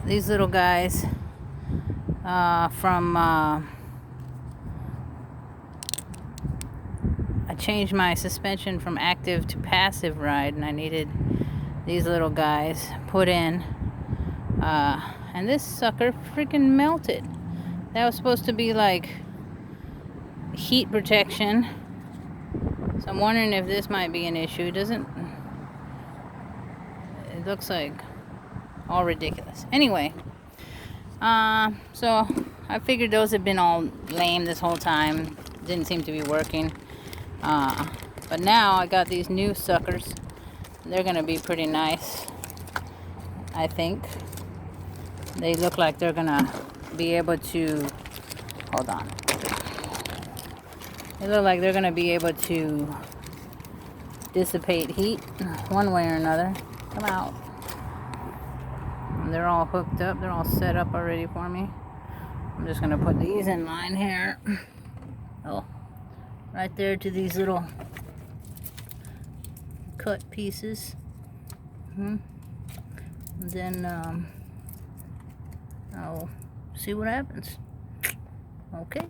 these little guys from I changed my suspension from active to passive ride, and I needed these little guys put in, and this sucker freaking melted. That was supposed to be like heat protection, so I'm wondering if this might be an issue. It looks like all ridiculous. Anyway, so I figured those had been all lame this whole time. Didn't seem to be working. But now I got these new suckers. They're gonna be pretty nice, I think. They look like they're gonna be able to, hold on. They look like they're gonna be able to dissipate heat one way or another. Come out. And they're all hooked up. They're all set up already for me. I'm just gonna put these in line here. Oh, right there to these little cut pieces. And then I'll see what happens. Okay.